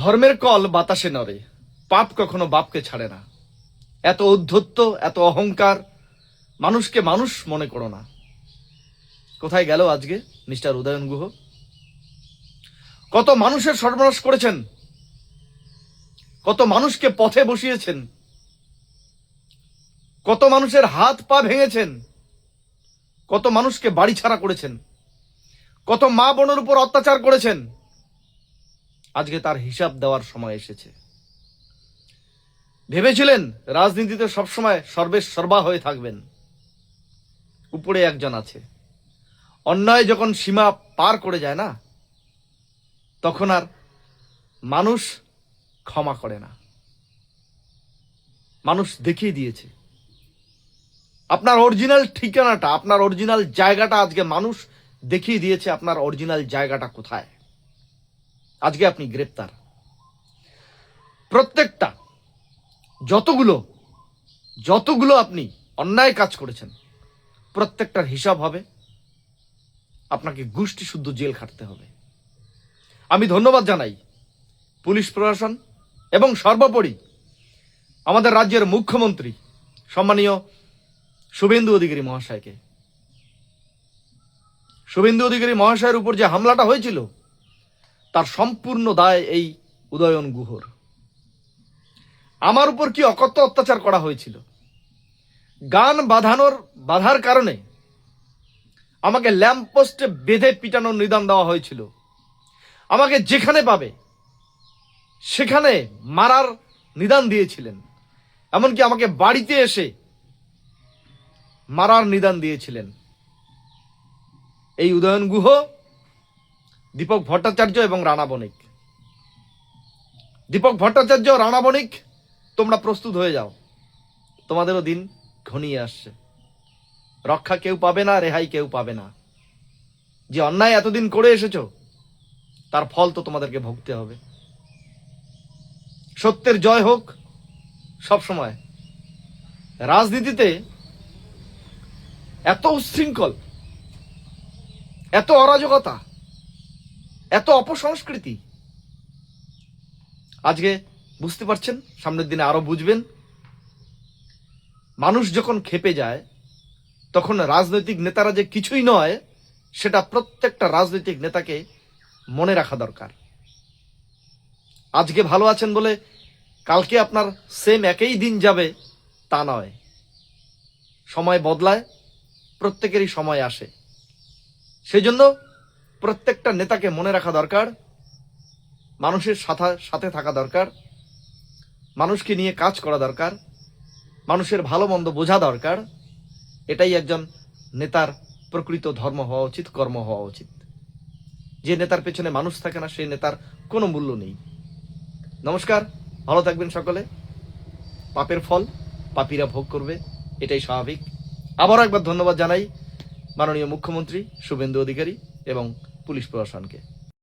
ধর্মের কল বাতাসে নড়ে, পাপ কখনো বাপকে ছাড়ে না। এত উদ্ধত্ত, এত অহংকার, মানুষকে মানুষ মনে করো না। কোথায় গেল আজকে মিস্টার উদয়ন গুহ? কত মানুষের সর্বনাশ করেছেন, কত মানুষকে পথে বসিয়েছেন, কত মানুষের হাত পা ভেঙেছেন, কত মানুষকে বাড়ি ছাড়া করেছেন, কত মা বোনের উপর অত্যাচার করেছেন। আজকে তার হিসাব দেওয়ার সময় এসেছে। ভেবেছিলেন রাজনীতিতে সবসময় সর্বা হয়ে থাকবেন। উপরে একজন আছে, অন্যায় যখন সীমা পার করে যায় না, তখন আর মানুষ ক্ষমা করে না। মানুষ দেখিয়ে দিয়েছে আপনার অরিজিনাল ঠিকানাটা, আপনার অরিজিনাল জায়গাটা। আজকে মানুষ দেখিয়ে দিয়েছে আপনার অরিজিনাল জায়গাটা কোথায়। আজকে আপনি গ্রেপ্তার। প্রত্যেকটা যতগুলো আপনি অন্যায় কাজ করেছেন, প্রত্যেকটার হিসাব হবে। আপনাকে গোষ্ঠী শুদ্ধ জেল খাটতে হবে। আমি ধন্যবাদ জানাই পুলিশ প্রশাসন এবং সর্বোপরি আমাদের রাজ্যের মুখ্যমন্ত্রী সম্মানীয় শুভেন্দু অধিকারী মহাশয়কে। শুভেন্দু অধিকারী মহাশয়ের উপর যে হামলাটা হয়েছিল, তার সম্পূর্ণ দায় এই উদয়ন গুহর। আমার উপর কি অকথ্য অত্যাচার করা হয়েছিল। গান বাধার কারণে আমাকে ল্যাম্পপোস্টে বেঁধে পিটানোর নিদান দেওয়া হয়েছিল। আমাকে যেখানে পাবে সেখানে মারার নিদান দিয়েছিলেন। এমনকি আমাকে বাড়িতে এসে মারার নিদান দিয়েছিলেন এই উদয়ন গুহ, দীপক ভট্টাচার্য এবং রানা বণিক। দীপক ভট্টাচার্য, রানা বণিক, তোমরা প্রস্তুত হয়ে যাও। তোমাদেরও দিন ঘনিয়ে আসছে। রক্ষা কেউ পাবে না, রেহাই কেউ পাবে না। যে অন্যায় এতদিন করে এসেছো, তার ফল তো তোমাদেরকে ভুগতে হবে। সত্যের জয় হোক সব সময়। রাজনীতিতে এত উচ্ছৃঙ্খল, এত অরাজকতা, এত অপসংস্কৃতি আজকে বুঝতে পারছেন, সামনের দিনে আরো বুঝবেন। মানুষ যখন খেপে যায়, তখন রাজনৈতিক নেতারা যে কিছুই নয়, সেটা প্রত্যেকটা রাজনৈতিক নেতাকে মনে রাখা দরকার। আজকে ভালো আছেন বলে কালকে আপনার সেম একই দিন যাবে তা নয়। সময় বদলায়, প্রত্যেকেরই সময় আসে। সেই জন্য প্রত্যেকটা নেতাকে মনে রাখা দরকার, মানুষের সাথে থাকা দরকার, মানুষকে নিয়ে কাজ করা দরকার, মানুষের ভালো মন্দ বোঝা দরকার। এটাই একজন নেতার প্রকৃত ধর্ম হওয়া উচিত, কর্ম হওয়া উচিত। যে নেতার পেছনে মানুষ থাকে না, সেই নেতার কোনো মূল্য নেই। নমস্কার, ভালো থাকবেন সকলে। পাপের ফল পাপীরা ভোগ করবে, এটাই স্বাভাবিক। আবারও একবার ধন্যবাদ জানাই মাননীয় মুখ্যমন্ত্রী শুভেন্দু অধিকারী এবং পুলিশ প্রশাসনকে।